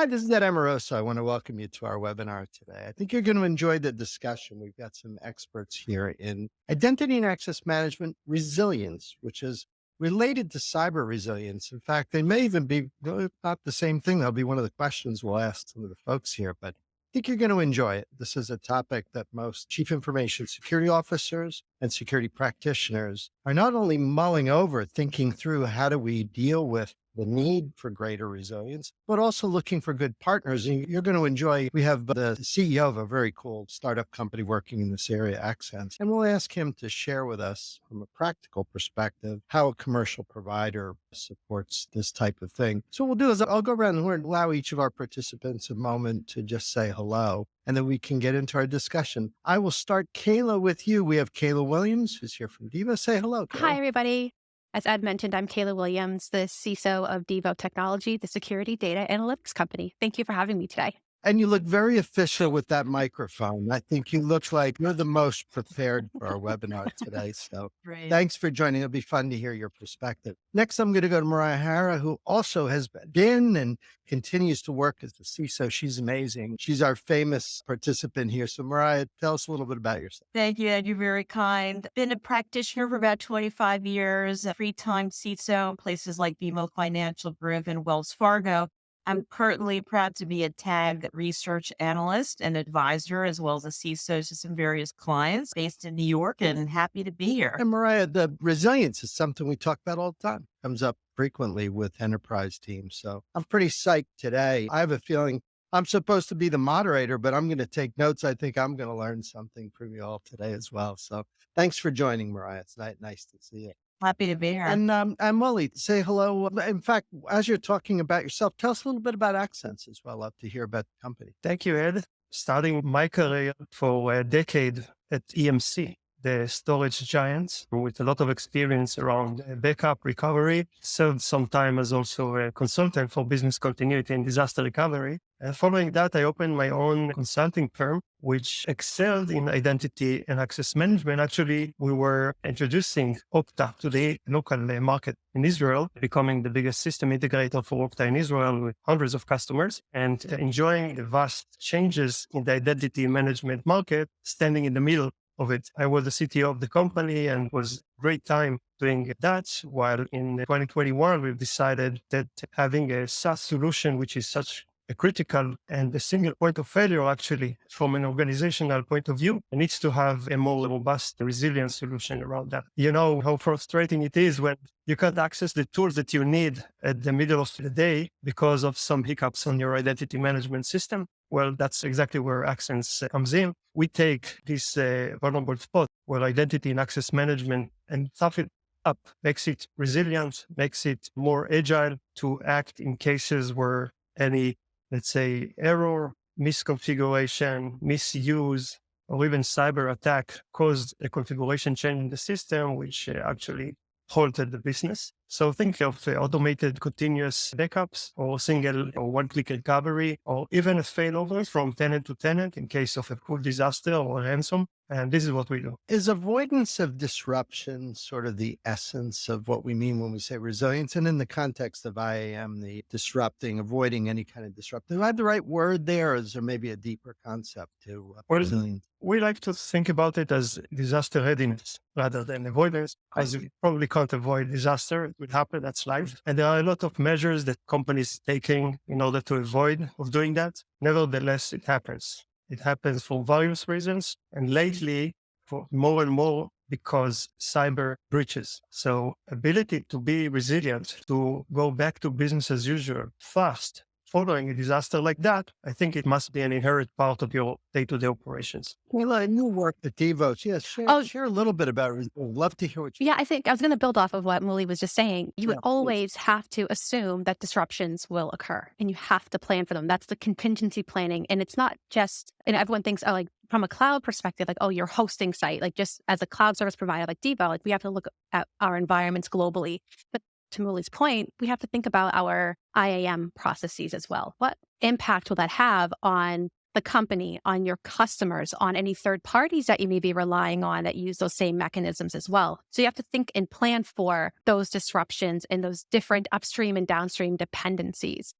Hi, this is Ed Amoroso. I want to welcome you to our webinar today. I think you're going to enjoy the discussion. We've got some experts here in identity and access management resilience, which is related to cyber resilience. In fact, they may even be really not the same thing. That'll be one of the questions we'll ask some of the folks here, but I think you're going to enjoy it. This is a topic that most chief information security officers and security practitioners are not only mulling over, thinking through how do we deal with the need for greater resilience, but also looking for good partners. And you're going to enjoy, we have the CEO of a very cool startup company working in this area, Acsense, and we'll ask him to share with us from a practical perspective how a commercial provider supports this type of thing. So what we'll do is I'll go around and allow each of our participants a moment to just say hello, and then we can get into our discussion. I will start, Kayla, with you. We have Kayla Williams, who's here from Devo. Say hello, Hi, Kayla. everybody. As Ed mentioned, I'm Kayla Williams, the CISO of Devo Technology, the security data analytics company. Thank you for having me today. And you look very official with that microphone. I think you look like you're the most prepared for our webinar today. So Great. thanks for joining. It'll be fun to hear your perspective. Next, I'm going to go to Moriah Hara, who also has been and continues to work as the CISO. She's amazing. She's our famous participant here. So Moriah, tell us a little bit about yourself. Thank you, Ed. You're very kind. Been a practitioner for about 25 years, a three-time CISO, places like BMO Financial Group and Wells Fargo. I'm currently proud to be a tag research analyst and advisor, as well as a CISO to some various clients based in New York, and happy to be here. And Moriah, the resilience is something we talk about all the time. Comes up frequently with enterprise teams. So I'm pretty psyched today. I have a feeling I'm supposed to be the moderator, but I'm going to take notes. I think I'm going to learn something from you all today as well. So thanks for joining, Moriah. It's nice to see you. Happy to be here. And Muli, say hello. In fact, as you're talking about yourself, tell us a little bit about Accsense as well. I'd love to hear about the company. Thank you, Ed. Starting my career for a decade at EMC, the storage giant, with a lot of experience around backup recovery. Served some time as also a consultant for business continuity and disaster recovery. And following that, I opened my own consulting firm, which excelled in identity and access management. Actually, we were introducing Okta to the local market in Israel, becoming the biggest system integrator for Okta in Israel with hundreds of customers, and enjoying the vast changes in the identity management market, standing in the middle of it. I was the CTO of the company and it was a great time doing that. While in 2021, we've decided that having a SaaS solution, which is such a critical and a single point of failure, actually, from an organizational point of view, it needs to have a more robust, resilient solution around that. You know how frustrating it is when you can't access the tools that you need at the middle of the day because of some hiccups on your identity management system. Well, that's exactly where Accsense comes in. We take this vulnerable spot where identity and access management and tough it up, makes it resilient, makes it more agile to act in cases where any, let's say, error, misconfiguration, misuse, or even cyber attack caused a configuration change in the system, which actually halted the business. So think of automated continuous backups or single or one-click recovery, or even a failover from tenant to tenant in case of a full disaster or ransom. And this is what we do. Is avoidance of disruption sort of the essence of what we mean when we say resilience? And in the context of IAM, the disrupting, avoiding any kind of disruption. Do I have the right word there, or is there maybe a deeper concept to resilience? We like to think about it as disaster readiness rather than avoidance, because you probably can't avoid disaster. It will happen, that's life. And there are a lot of measures that companies taking in order to avoid of doing that. Nevertheless, it happens. It happens for various reasons, and lately for more and more because cyber breaches. So ability to be resilient, to go back to business as usual fast, following a disaster like that, I think it must be an inherent part of your day-to-day operations. Kayla, you work at Devo. Yes, share a little bit about it. I'd love to hear what you Yeah, I think I was going to build off of what Muli was just saying. You would always have to assume that disruptions will occur and you have to plan for them. That's the contingency planning. And it's not just, and everyone thinks, oh, like from a cloud perspective, like, oh, your hosting site, like just as a cloud service provider like Devo, like we have to look at our environments globally. But to Muli's point, we have to think about our IAM processes as well. What impact will that have on the company, on your customers, on any third parties that you may be relying on that use those same mechanisms as well? So you have to think and plan for those disruptions and those different upstream and downstream dependencies.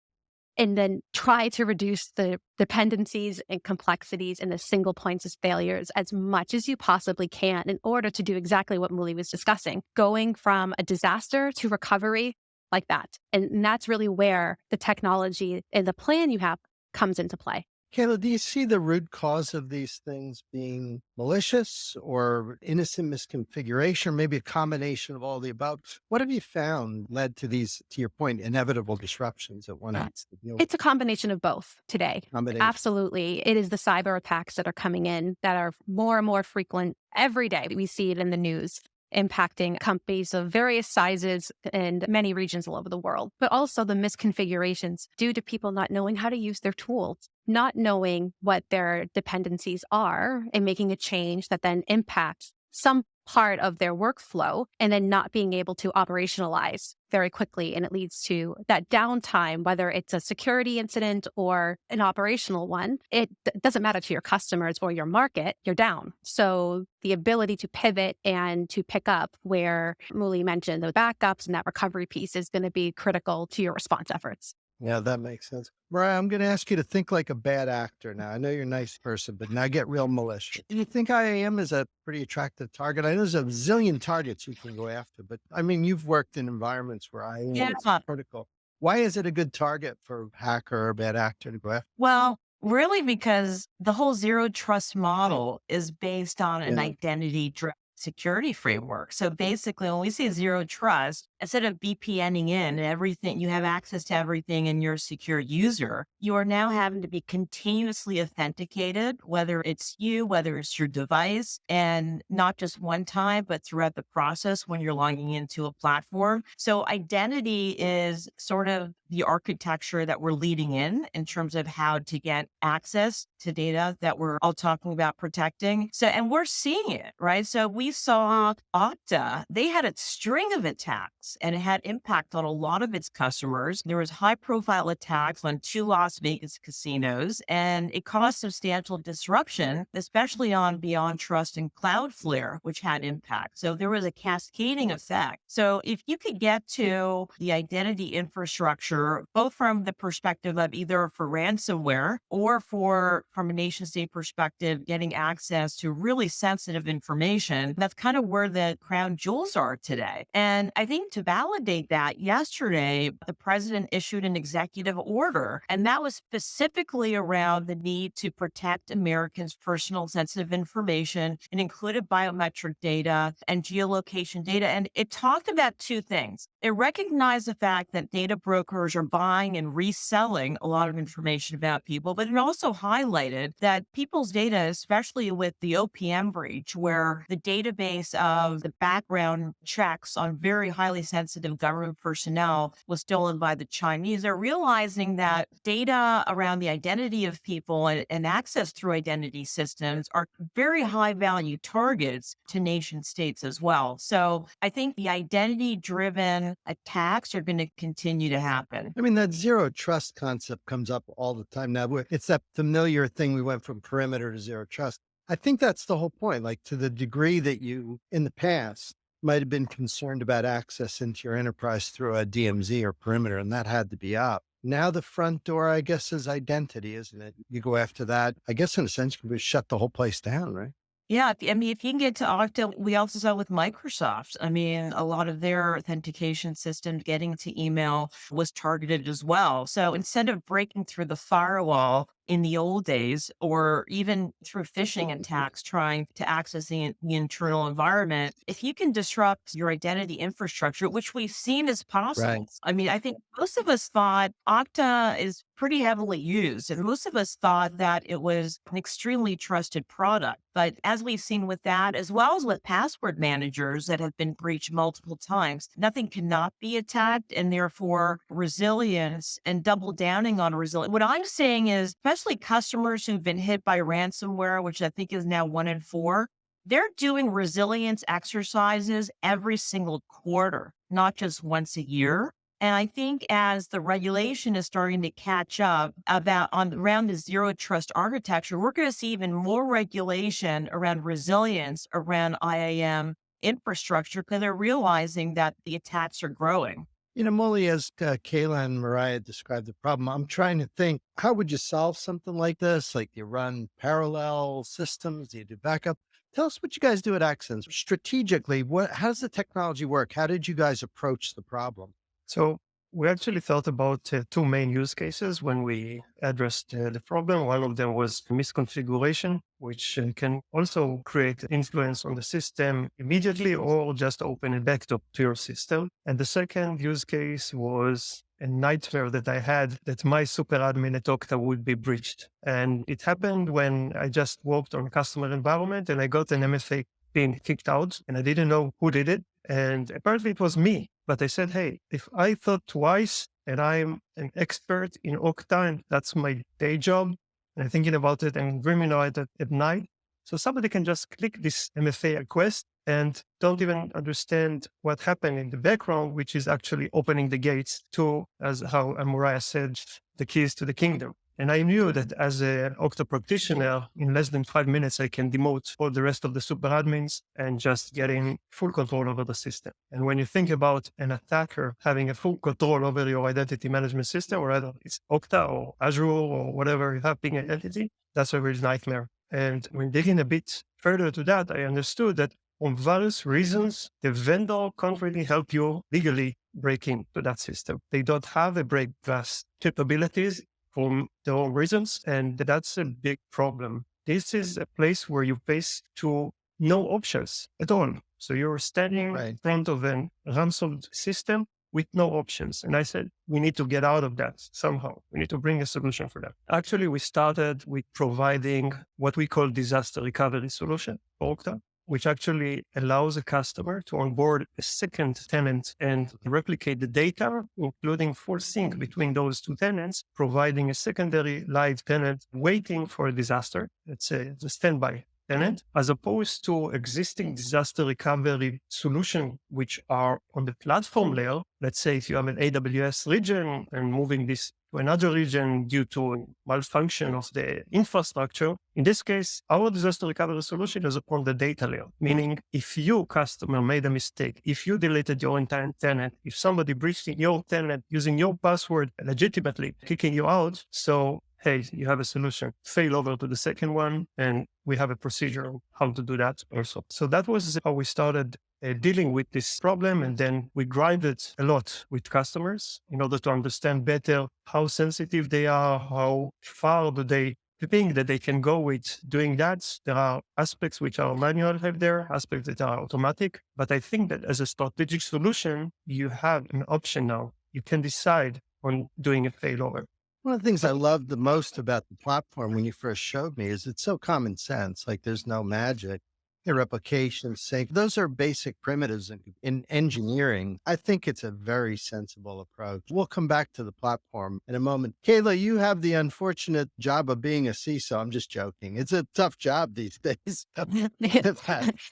and then try to reduce the dependencies and complexities and the single points of failures as much as you possibly can in order to do exactly what Muli was discussing, going from a disaster to recovery like that. And that's really where the technology and the plan you have comes into play. Kayla, do you see the root cause of these things being malicious or innocent misconfiguration, or maybe a combination of all the above? What have you found led to these, to your point, inevitable disruptions that one has to deal with? It's a combination of both today. Combination. Absolutely. It is the cyber attacks that are coming in that are more and more frequent every day. We see it in the news, impacting companies of various sizes and many regions all over the world, but also the misconfigurations due to people not knowing how to use their tools, not knowing what their dependencies are and making a change that then impacts some part of their workflow and then not being able to operationalize very quickly. And it leads to that downtime, whether it's a security incident or an operational one. It doesn't matter to your customers or your market, you're down. So the ability to pivot and to pick up where Muli mentioned the backups and that recovery piece is going to be critical to your response efforts. Yeah, that makes sense. Moriah, I'm going to ask you to think like a bad actor now. I know you're a nice person, but now get real malicious. Do you think IAM is a pretty attractive target? I know there's a zillion targets you can go after, but I mean, you've worked in environments where IAM is critical. Why is it a good target for a hacker or a bad actor to go after? Well, really, because the whole zero trust model is based on an identity-driven security framework. So basically, when we say zero trust, instead of VPNing in everything, you have access to everything and you're a secure user, you are now having to be continuously authenticated, whether it's you, whether it's your device, and not just one time, but throughout the process when you're logging into a platform. So identity is sort of the architecture that we're leading in terms of how to get access to data that we're all talking about protecting. So, and we're seeing it, right? So we saw Okta, they had a string of attacks and it had impact on a lot of its customers. There was high profile attacks on 2 Las Vegas casinos, and it caused substantial disruption, especially on Beyond Trust and Cloudflare, which had impact. So there was a cascading effect. So if you could get to the identity infrastructure, both from the perspective of either for ransomware or from a nation state perspective, getting access to really sensitive information, that's kind of where the crown jewels are today. And I think to validate that, yesterday, the president issued an executive order, and that was specifically around the need to protect Americans' personal sensitive information. It included biometric data and geolocation data. And it talked about 2 things. It recognized the fact that data brokers are buying and reselling a lot of information about people, but it also highlighted that people's data, especially with the OPM breach, where the database of the background checks on very highly sensitive government personnel was stolen by the Chinese, they're realizing that data around the identity of people and access through identity systems are very high value targets to nation states as well. So I think the identity driven attacks are going to continue to happen. I mean, that zero trust concept comes up all the time now. It's that familiar thing. We went from perimeter to zero trust. I think that's the whole point. Like, to the degree that you, in the past, might have been concerned about access into your enterprise through a DMZ or perimeter, and that had to be up. Now the front door, I guess, is identity, isn't it? You go after that. I guess in a sense, you can shut the whole place down, right? Yeah, I mean, if you can get to Okta, we also saw with Microsoft. I mean, a lot of their authentication systems getting to email was targeted as well. So instead of breaking through the firewall in the old days, or even through phishing attacks, trying to access the internal environment, if you can disrupt your identity infrastructure, which we've seen is possible. Right. I mean, I think most of us thought Okta is pretty heavily used, and most of us thought that it was an extremely trusted product. But as we've seen with that, as well as with password managers that have been breached multiple times, nothing cannot be attacked, and therefore resilience and double downing on resilience. What I'm saying is, especially customers who've been hit by ransomware, which I think is now 1 in 4, they're doing resilience exercises every single quarter, not just once a year. And I think as the regulation is starting to catch up around the zero trust architecture, we're going to see even more regulation around resilience around IAM infrastructure, because they're realizing that the attacks are growing. Muli, as Kayla and Moriah described the problem, I'm trying to think, how would you solve something like this? Like, do you run parallel systems? Do you do backup? Tell us what you guys do at Accsense. Strategically, how does the technology work? How did you guys approach the problem? So we actually thought about two main use cases when we addressed the problem. One of them was misconfiguration, which can also create influence on the system immediately or just open a backup to your system. And the second use case was a nightmare that I had that my super admin at Okta would be breached. And it happened when I just worked on a customer environment and I got an MFA being kicked out and I didn't know who did it. And apparently it was me. But I said, hey, if I thought twice and I'm an expert in Okta and that's my day job, and I'm thinking about it and dreaming about it at night, so somebody can just click this MFA request and don't even understand what happened in the background, which is actually opening the gates to, as how Moriah said, the keys to the kingdom. And I knew that as an Okta practitioner, in less than 5 minutes, I can demote all the rest of the super admins and just getting full control over the system. And when you think about an attacker having a full control over your identity management system, or whether it's Okta or Azure or whatever you have being identity, that's a real nightmare. And when digging a bit further to that, I understood that for various reasons, the vendor can't really help you legally break into that system. They don't have a break glass capabilities for their own reasons, and that's a big problem. This is a place where you face to no options at all. So you're standing in front of a ransomed system with no options. And I said, we need to get out of that somehow. We need to bring a solution for that. Actually, we started with providing what we call disaster recovery solution for Okta, which actually allows a customer to onboard a second tenant and replicate the data, including full sync between those two tenants, providing a secondary live tenant waiting for a disaster. It's a standby tenant, as opposed to existing disaster recovery solution, which are on the platform layer. Let's say if you have an AWS region and moving this to another region due to malfunction of the infrastructure. In this case, our disaster recovery solution is upon the data layer, meaning if you, customer, made a mistake, if you deleted your entire tenant, if somebody breached in your tenant using your password legitimately, kicking you out, so hey, you have a solution, failover to the second one, and we have a procedure on how to do that also. So that was how we started dealing with this problem. And then we grinded a lot with customers in order to understand better how sensitive they are, how far do they think that they can go with doing that. There are aspects which are manual there, aspects that are automatic. But I think that as a strategic solution, you have an option now. You can decide on doing a failover. One of the things I loved the most about the platform when you first showed me is it's so common sense. Like, there's no magic. Replication, sync, those are basic primitives in engineering. I think it's a very sensible approach. We'll come back to the platform in a moment. Kayla, you have the unfortunate job of being a CISO. I'm just joking. It's a tough job these days.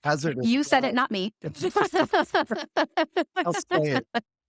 Hazardous. You said it, not me. I'll say it.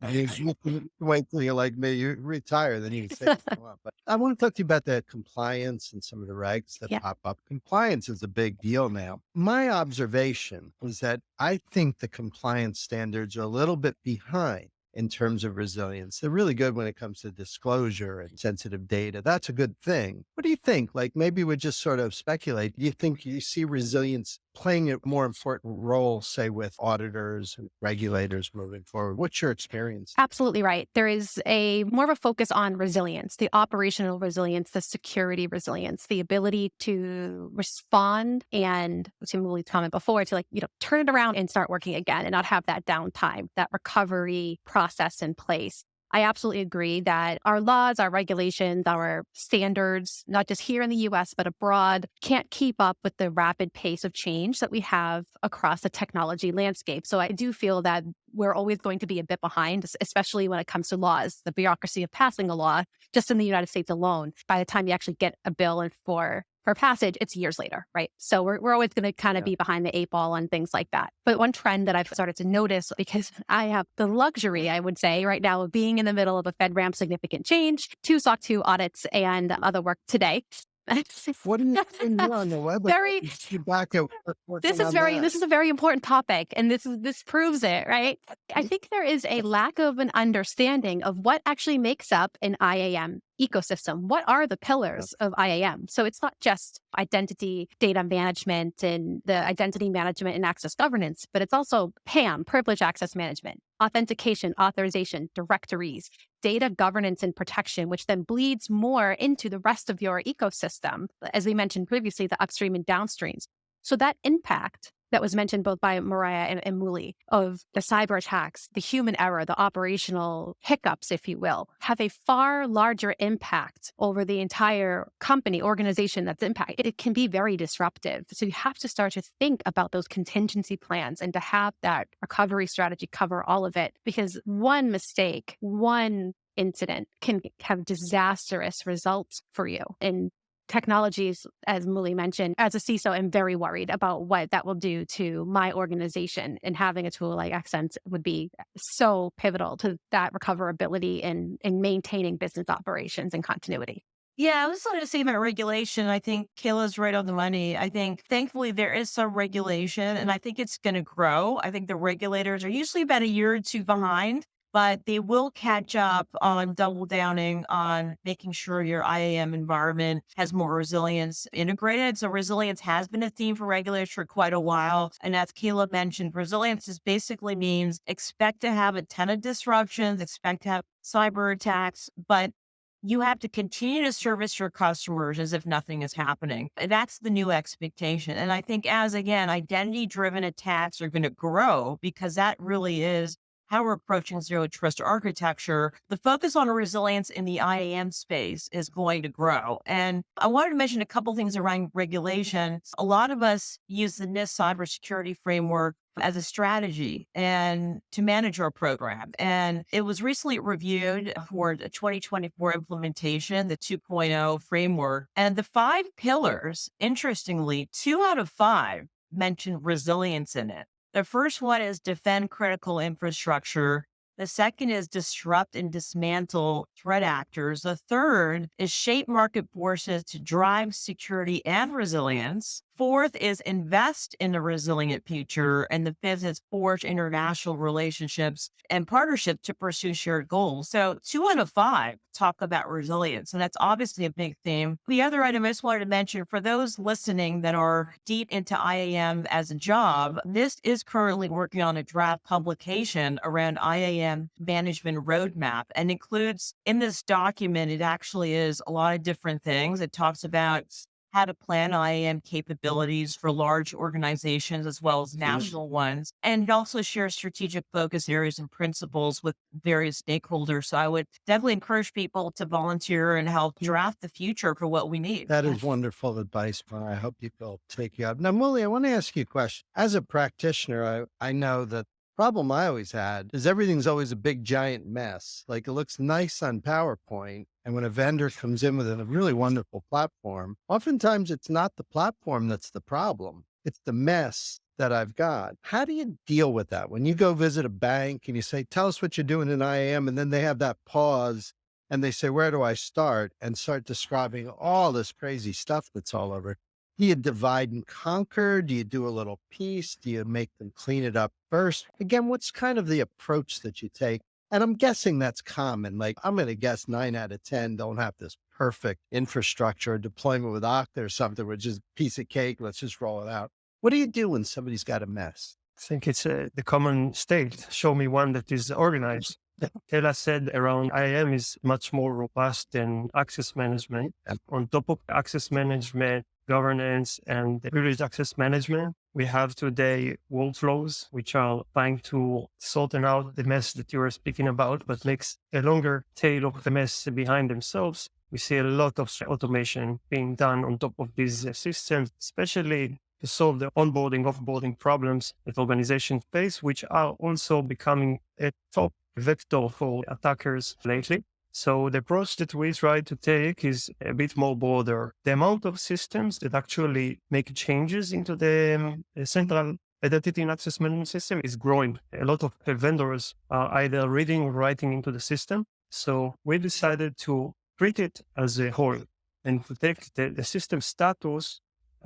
You wait till you're like me, you retire, then you can say it. But I want to talk to you about the compliance and some of the regs that pop up. Compliance is a big deal now. My observation was that I think the compliance standards are a little bit behind in terms of resilience. They're really good when it comes to disclosure and sensitive data. That's a good thing. What do you think? Like, maybe we just sort of speculate. Do you think you see resilience playing a more important role, say, with auditors and regulators moving forward? What's your experience? Absolutely right. There is more of a focus on resilience, the operational resilience, the security resilience, the ability to respond and, to Muli's comment before, to turn it around and start working again and not have that downtime, that recovery process in place. I absolutely agree that our laws, our regulations, our standards, not just here in the US, but abroad, can't keep up with the rapid pace of change that we have across the technology landscape. So I do feel that we're always going to be a bit behind, especially when it comes to laws, the bureaucracy of passing a law, just in the United States alone. By the time you actually get a bill and for passage, it's years later, right? So we're always going to kind of be behind the 8 ball on things like that. But one trend that I've started to notice, because I have the luxury, I would say, right now of being in the middle of a FedRAMP significant change, 2 SOC 2 audits and other work today, What do you think here on the web? Very, Back at this working is on very, that. this is a very important topic, and this proves it, right? I think there is a lack of an understanding of what actually makes up an IAM ecosystem. What are the pillars of IAM? So it's not just identity, data management, and the identity management and access governance, but it's also PAM, privilege access management, authentication, authorization, directories, data governance and protection, which then bleeds more into the rest of your ecosystem. As we mentioned previously, the upstream and downstreams. So that impact that was mentioned both by Moriah and Muli of the cyber attacks, the human error, the operational hiccups, if you will, have a far larger impact over the entire company, organization that's impacted. It can be very disruptive. So you have to start to think about those contingency plans and to have that recovery strategy cover all of it, because one mistake, one incident can have disastrous results for you. And technologies, as Muli mentioned, as a CISO, I'm very worried about what that will do to my organization. And having a tool like Accsense would be so pivotal to that recoverability and maintaining business operations and continuity. Yeah, I was going to say about regulation. I think Kayla's right on the money. I think thankfully there is some regulation, and I think it's going to grow. I think the regulators are usually about a year or two behind, but they will catch up on double downing on making sure your IAM environment has more resilience integrated. So resilience has been a theme for regulators for quite a while. And as Kayla mentioned, resilience is basically means expect to have a ton of disruptions, expect to have cyber attacks, but you have to continue to service your customers as if nothing is happening. That's the new expectation. And I think as, again, identity-driven attacks are going to grow because that really is how we're approaching zero trust architecture. The focus on resilience in the IAM space is going to grow. And I wanted to mention a couple things around regulation. A lot of us use the NIST cybersecurity framework as a strategy and to manage our program. And it was recently reviewed for the 2024 implementation, the 2.0 framework. And the 5 pillars, interestingly, 2 out of 5 mention resilience in it. The first one is defend critical infrastructure. The second is disrupt and dismantle threat actors. The third is shape market forces to drive security and resilience. Fourth is invest in a resilient future. And the fifth is forge international relationships and partnerships to pursue shared goals. So 2 out of 5 talk about resilience. And that's obviously a big theme. The other item I just wanted to mention for those listening that are deep into IAM as a job, NIST is currently working on a draft publication around IAM management roadmap and includes in this document, it actually is a lot of different things. It talks about how to plan IAM capabilities for large organizations as well as national ones. And it also shares strategic focus areas and principles with various stakeholders. So I would definitely encourage people to volunteer and help draft the future for what we need. That is wonderful advice, Mara. I hope people take you up. Now, Muli, I want to ask you a question. As a practitioner, I know that problem I always had is everything's always a big giant mess. Like it looks nice on PowerPoint. And when a vendor comes in with a really wonderful platform, oftentimes it's not the platform that's the problem. It's the mess that I've got. How do you deal with that? When you go visit a bank and you say, tell us what you're doing in IAM, and then they have that pause and they say, where do I start? And start describing all this crazy stuff that's all over. Do you divide and conquer? Do you do a little piece? Do you make them clean it up first? Again, what's kind of the approach that you take? And I'm guessing that's common. Like I'm going to guess 9 out of 10 don't have this perfect infrastructure or deployment with Okta or something, which is a piece of cake. Let's just roll it out. What do you do when somebody's got a mess? I think it's the common state. Show me one that is organized. Kayla said around IAM is much more robust than access management. And on top of access management, governance, and privileged access management, we have today workflows, which are trying to sort out the mess that you were speaking about, but makes a longer tail of the mess behind themselves. We see a lot of automation being done on top of these systems, especially to solve the onboarding, offboarding problems that organizations face, which are also becoming a top vector for attackers lately. So the approach that we try to take is a bit more broader. The amount of systems that actually make changes into the central identity and access management system is growing. A lot of vendors are either reading or writing into the system. So we decided to treat it as a whole and to take the system status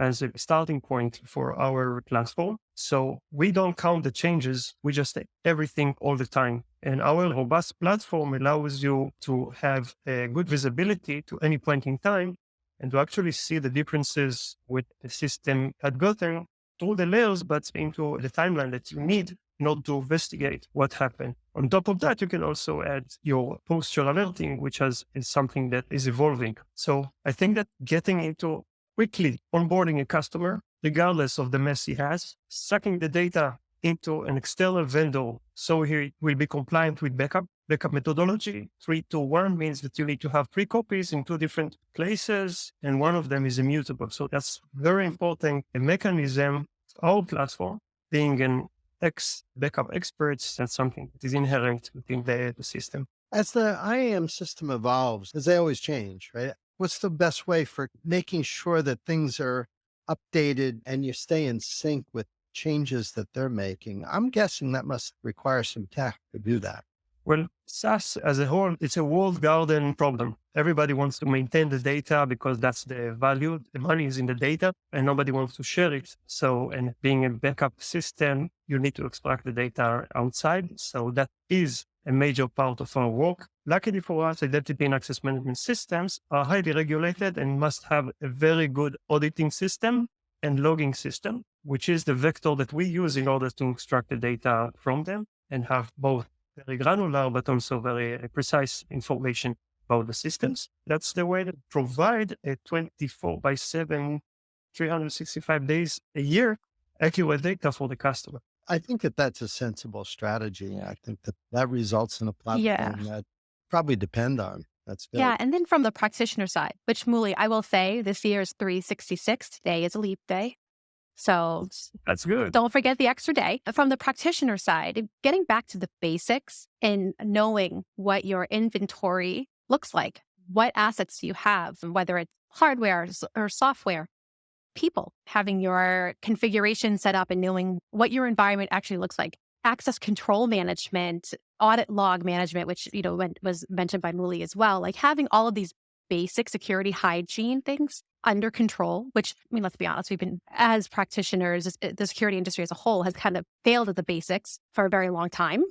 as a starting point for our platform. So we don't count the changes. We just take everything all the time. And our robust platform allows you to have a good visibility to any point in time and to actually see the differences with the system had gotten through the layers, but into the timeline that you need in order to investigate what happened. On top of that, you can also add your posture alerting, which is something that is evolving. So I think that getting into quickly onboarding a customer, regardless of the mess he has, sucking the data into an external vendor so he will be compliant with backup methodology. 3-2-1 means that you need to have 3 copies in 2 different places, and one of them is immutable. So that's very important. A mechanism, our platform, being an backup experts, that's something that is inherent within the system. As the IAM system evolves, as they always change, right? What's the best way for making sure that things are updated and you stay in sync with changes that they're making? I'm guessing that must require some tech to do that. Well, SaaS as a whole, it's a walled garden problem. Everybody wants to maintain the data because that's the value. The money is in the data and nobody wants to share it. So, and being a backup system, you need to extract the data outside. So that is a major part of our work. Luckily for us, identity and access management systems are highly regulated and must have a very good auditing system and logging system, which is the vector that we use in order to extract the data from them and have both very granular, but also very precise information about the systems. That's the way to provide a 24/7, 365 days a year accurate data for the customer. I think that that's a sensible strategy. I think that results in a platform that probably depend on. That's good. Yeah. And then from the practitioner side, which Muli, I will say this year is 366. Today is a leap day. So that's good. Don't forget the extra day. From the practitioner side, getting back to the basics and knowing what your inventory looks like, what assets do you have, whether it's hardware or software, people, having your configuration set up and knowing what your environment actually looks like, access control management, audit log management, which, was mentioned by Muli as well, like having all of these basic security hygiene things under control, which, let's be honest, we've been, as practitioners, the security industry as a whole has kind of failed at the basics for a very long time.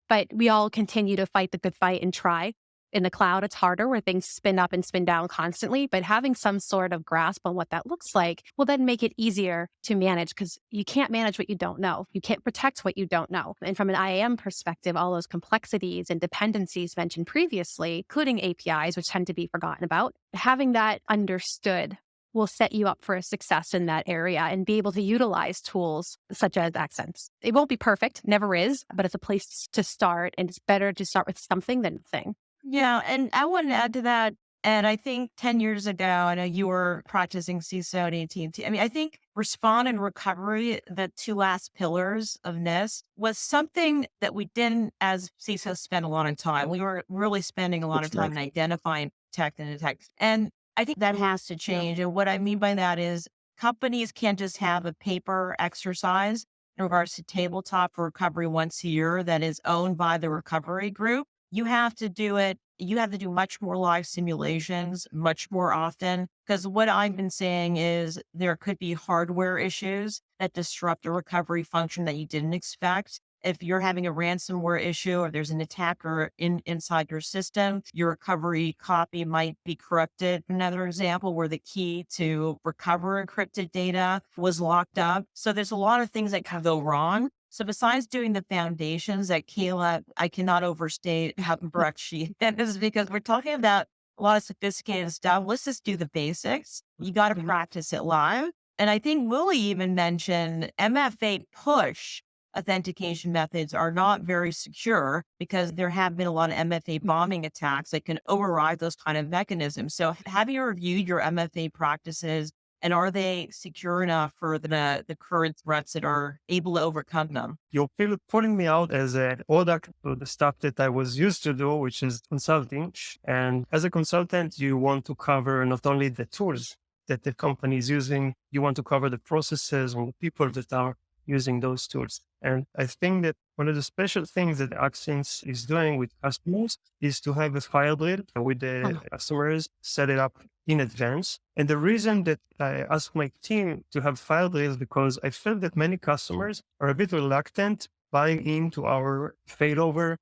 But we all continue to fight the good fight and try. In the cloud, it's harder where things spin up and spin down constantly, but having some sort of grasp on what that looks like will then make it easier to manage because you can't manage what you don't know. You can't protect what you don't know. And from an IAM perspective, all those complexities and dependencies mentioned previously, including APIs, which tend to be forgotten about, having that understood will set you up for a success in that area and be able to utilize tools such as Accsense. It won't be perfect, never is, but it's a place to start, and it's better to start with something than nothing. Yeah. And I want to add to that. And I think 10 years ago, I know you were practicing CISO at AT&T. I think respond and recovery, the 2 last pillars of NIST, was something that we didn't, as CISOs, spend a lot of time. We were really spending a lot of time in identifying, detect, and detect. And I think that has to change. And what I mean by that is companies can't just have a paper exercise in regards to tabletop recovery once a year that is owned by the recovery group. You have to do it. You have to do much more live simulations much more often, because what I've been saying is there could be hardware issues that disrupt a recovery function that you didn't expect. If you're having a ransomware issue or there's an attacker inside your system, your recovery copy might be corrupted. Another example where the key to recover encrypted data was locked up. So there's a lot of things that can go wrong. So besides doing the foundations that Kayla, I cannot overstate how correct she is, because we're talking about a lot of sophisticated stuff. Let's just do the basics. You got to practice it live. And I think Muli even mentioned MFA push authentication methods are not very secure because there have been a lot of MFA bombing attacks that can override those kind of mechanisms. So have you reviewed your MFA practices? And are they secure enough for the current threats that are able to overcome them? You're pulling me out as a product to the stuff that I was used to do, which is consulting. And as a consultant, you want to cover not only the tools that the company is using, you want to cover the processes and the people that are using those tools. And I think that one of the special things that Accsense is doing with customers is to have a file drill with the customers, set it up in advance. And the reason that I asked my team to have file drills because I felt that many customers are a bit reluctant buying into our failover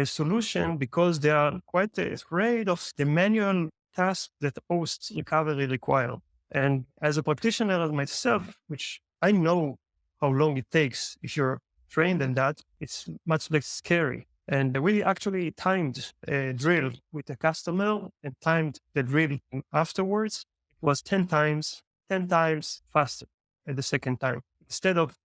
solution because they are quite afraid of the manual tasks that post recovery require. And as a practitioner myself, which I know how long it takes if you're trained in that, it's much less scary. And we actually timed a drill with the customer and timed the drill afterwards. It was 10 times faster at the second time. Instead of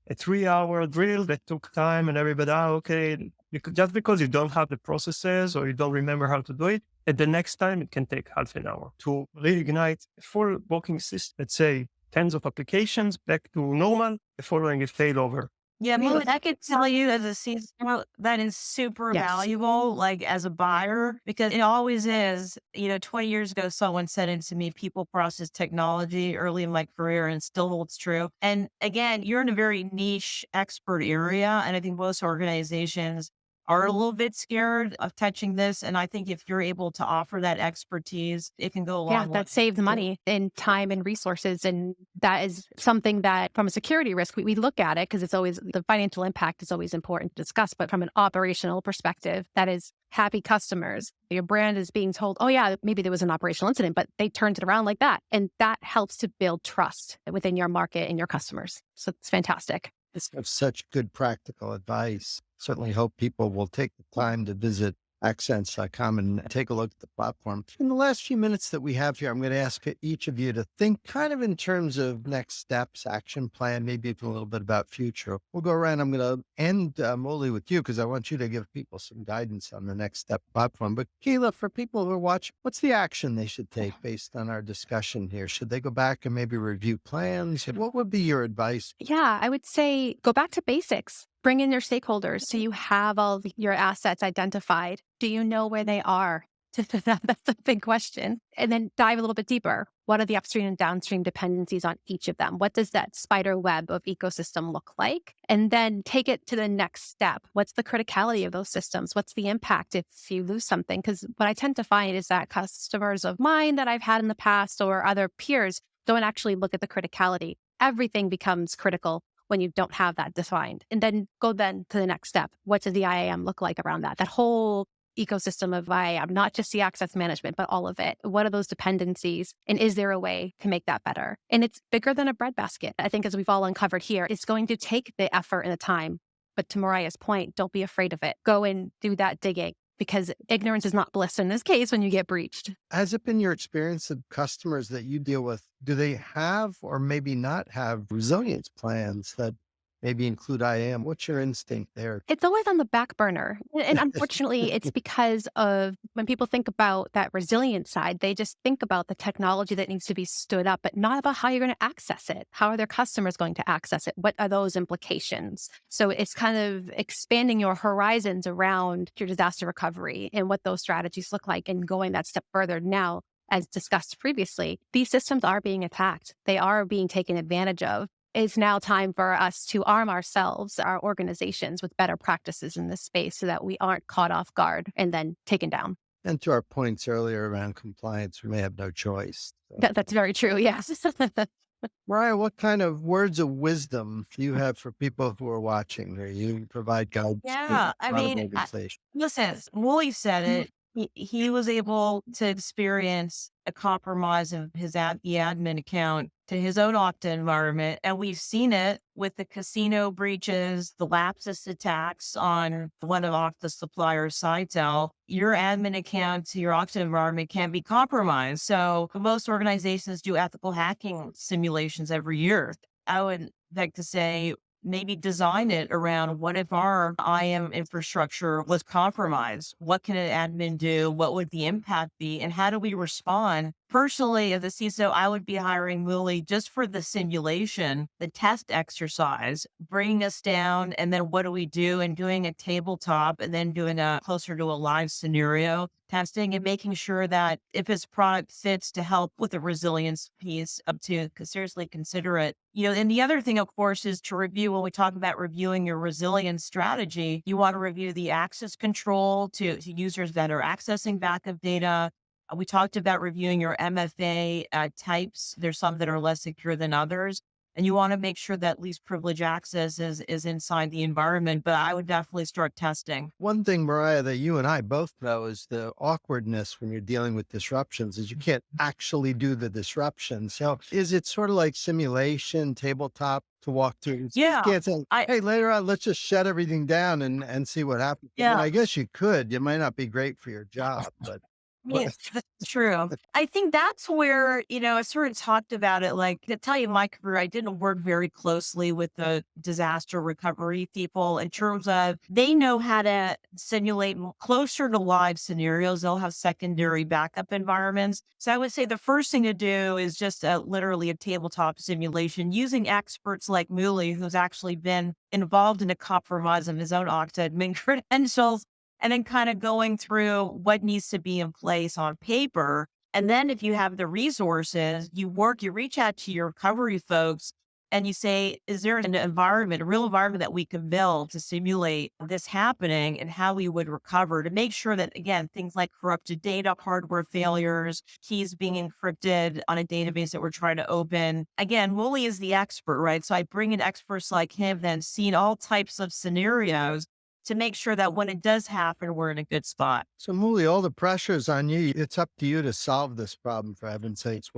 a 3-hour drill that took time and everybody, okay, just because you don't have the processes or you don't remember how to do it, at the next time it can take half an hour to reignite a full working system, let's say tens of applications back to normal following a failover. Yeah, Muli, I could tell you as a CISO, that is super valuable, like as a buyer, because it always is. 20 years ago, someone said it to me, people process technology early in my career, and still holds true. And again, you're in a very niche expert area. And I think most organizations are a little bit scared of touching this. And I think if you're able to offer that expertise, it can go a long way. That saves money and time and resources. And that is something that from a security risk, we look at it because it's always the financial impact is always important to discuss. But from an operational perspective, that is happy customers. Your brand is being told, oh yeah, maybe there was an operational incident, but they turned it around like that. And that helps to build trust within your market and your customers. So it's fantastic. It's such good practical advice. Certainly hope people will take the time to visit Accsense.com and take a look at the platform. In the last few minutes that we have here, I'm going to ask each of you to think kind of in terms of next steps, action plan, maybe even a little bit about future. We'll go around. I'm going to end Muli with you because I want you to give people some guidance on the next step platform. But Kayla, for people who are watching, what's the action they should take based on our discussion here? Should they go back and maybe review plans? What would be your advice? Yeah, I would say go back to basics. Bring in your stakeholders so you have all your assets identified. Do you know where they are? That's a big question. And then dive a little bit deeper. What are the upstream and downstream dependencies on each of them? What does that spider web of ecosystem look like? And then take it to the next step. What's the criticality of those systems? What's the impact if you lose something? Because what I tend to find is that customers of mine that I've had in the past or other peers don't actually look at the criticality. Everything becomes critical when you don't have that defined. And then go to the next step. What does the IAM look like around that? That whole ecosystem of IAM, not just the access management, but all of it. What are those dependencies? And is there a way to make that better? And it's bigger than a breadbasket. I think as we've all uncovered here, it's going to take the effort and the time. But to Moriah's point, don't be afraid of it. Go and do that digging because ignorance is not bliss in this case when you get breached. Has it been your experience of customers that you deal with? Do they have or maybe not have resilience plans that maybe include IAM? What's your instinct there? It's always on the back burner. And unfortunately, it's because of when people think about that resilience side, they just think about the technology that needs to be stood up, but not about how you're going to access it. How are their customers going to access it? What are those implications? So it's kind of expanding your horizons around your disaster recovery and what those strategies look like and going that step further now. As discussed previously, these systems are being attacked. They are being taken advantage of. It's now time for us to arm ourselves, our organizations, with better practices in this space so that we aren't caught off guard and then taken down. And to our points earlier around compliance, we may have no choice. So. That's very true. Yes. Moriah, what kind of words of wisdom do you have for people who are watching here? You provide guidance. Yeah, I mean, listen, Muli said it. He was able to experience a compromise of his admin account to his own Okta environment. And we've seen it with the casino breaches, the lapsus attacks on one of Okta's suppliers, Sitel. Your admin account to your Okta environment can be compromised. So most organizations do ethical hacking simulations every year. I would like to say, maybe design it around what if our IAM infrastructure was compromised? What can an admin do? What would the impact be? And how do we respond Personally, as a CISO, I would be hiring Muli just for the simulation, the test exercise, bringing us down, and then what do we do? And doing a tabletop, and then doing a closer to a live scenario testing, and making sure that if his product fits, to help with the resilience piece up to seriously consider it. And the other thing, of course, is to review. When we talk about reviewing your resilience strategy, you want to review the access control to users that are accessing backup data. We talked about reviewing your MFA types. There's some that are less secure than others. And you want to make sure that least privilege access is inside the environment. But I would definitely start testing. One thing, Moriah, that you and I both know is the awkwardness when you're dealing with disruptions is you can't actually do the disruption. So is it sort of like simulation, tabletop to walk through? You Yeah. can't say, hey, later on, let's just shut everything down and see what happens. I mean, Yeah. I guess you could. It might not be great for your job, but Yes, that's true. I think that's where, I sort of talked about it. Like, to tell you my career, I didn't work very closely with the disaster recovery people in terms of they know how to simulate closer to live scenarios. They'll have secondary backup environments. So I would say the first thing to do is just literally a tabletop simulation using experts like Muli, who's actually been involved in a compromise of his own Okta admin credentials, and then kind of going through what needs to be in place on paper. And then if you have the resources, you reach out to your recovery folks and you say, is there an environment, a real environment that we can build to simulate this happening and how we would recover, to make sure that, again, things like corrupted data, hardware failures, keys being encrypted on a database that we're trying to open. Again, Muli is the expert, right? So I bring in experts like him that have seen all types of scenarios to make sure that when it does happen, we're in a good spot. so Muli, all the pressure's on you. It's up to you to solve this problem, for heaven's sakes.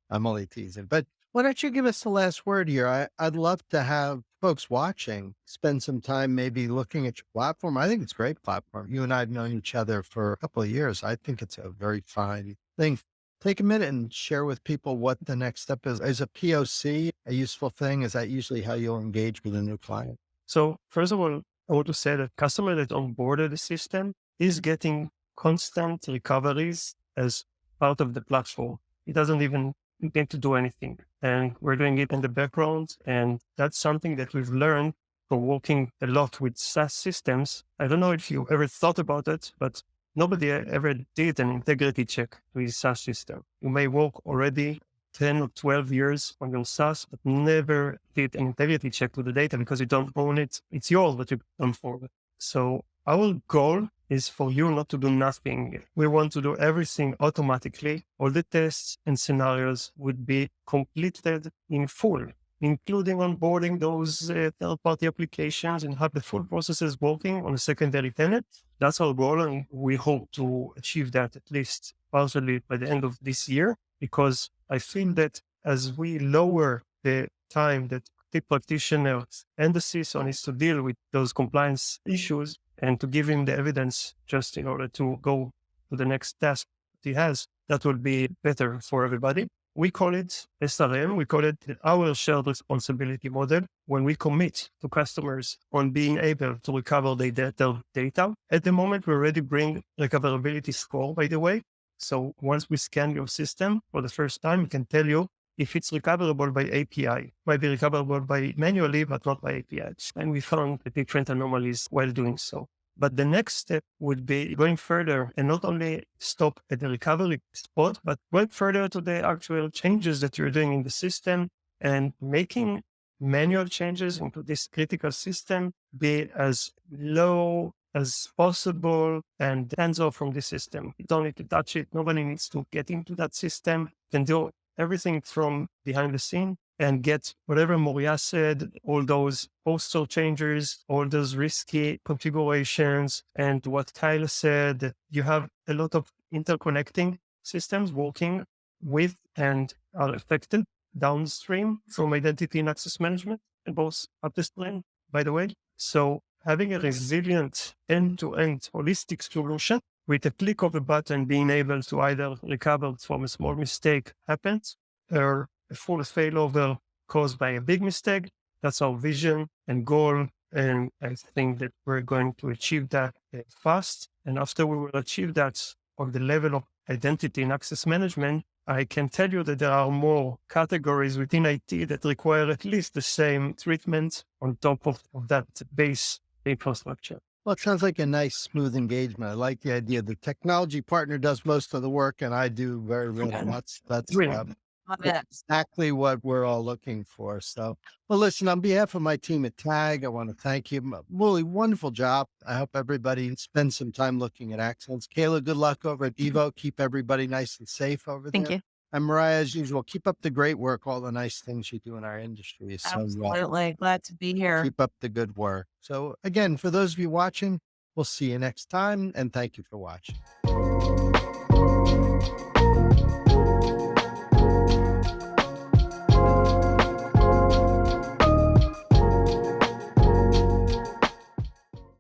I'm only teasing, but why don't you give us the last word here? I'd love to have folks watching spend some time maybe looking at your platform. I think it's a great platform. You and I have known each other for a couple of years. I think it's a very fine thing. Take a minute and share with people what the next step is. Is a POC a useful thing? Is that usually how you'll engage with a new client? So first of all, I want to say that customer that onboarded the system is getting constant recoveries as part of the platform. It doesn't even need to do anything. And we're doing it in the background. And that's something that we've learned from working a lot with SaaS systems. I don't know if you ever thought about it, but nobody ever did an integrity check with a SaaS system. You may work already 10 or 12 years on your SaaS, but never did an integrity check to the data because you don't own it. It's yours, but you don't own it. So our goal is for you not to do nothing. We want to do everything automatically. All the tests and scenarios would be completed in full, including onboarding those third-party applications and have the full processes working on a secondary tenant. That's our goal, and we hope to achieve that at least partially by the end of this year, because I feel that as we lower the time that the practitioners and the CISO needs to deal with those compliance issues and to give him the evidence just in order to go to the next task that he has, that will be better for everybody. We call it SRM. We call it our shared responsibility model. When we commit to customers on being able to recover their data, at the moment, we already bring recoverability score, by the way. So once we scan your system for the first time, we can tell you if it's recoverable by API. Might be recoverable by manually, but not by API. And we found the different anomalies while doing so. But the next step would be going further and not only stop at the recovery spot, but going further to the actual changes that you're doing in the system and making manual changes into this critical system be as low as possible and hands off from the system. You don't need to touch it. Nobody needs to get into that system. You can do everything from behind the scene and get whatever Moriah said, all those postal changes, all those risky configurations, and what Kayla said, that you have a lot of interconnecting systems working with and are affected downstream from identity and access management, and both upstream, by the way. So having a resilient end-to-end holistic solution with a click of a button being able to either recover from a small mistake happens or a full failover caused by a big mistake. That's our vision and goal. And I think that we're going to achieve that fast. And after we will achieve that on the level of identity and access management, I can tell you that there are more categories within IT that require at least the same treatment on top of that base infrastructure. Well, it sounds like a nice, smooth engagement. I like the idea. The technology partner does most of the work, and I do very little. That's Brilliant. Love it. exactly what we're all looking for. So, well, listen, on behalf of my team at TAG, I want to thank you. Muli, wonderful job. I hope everybody spends some time looking at Accsense. Kayla, good luck over at Devo. Keep everybody nice and safe over there. Thank you. And Moriah, as usual, keep up the great work, all the nice things you do in our industry. So Absolutely. Glad to be here. keep up the good work. So again, for those of you watching, we'll see you next time. And thank you for watching.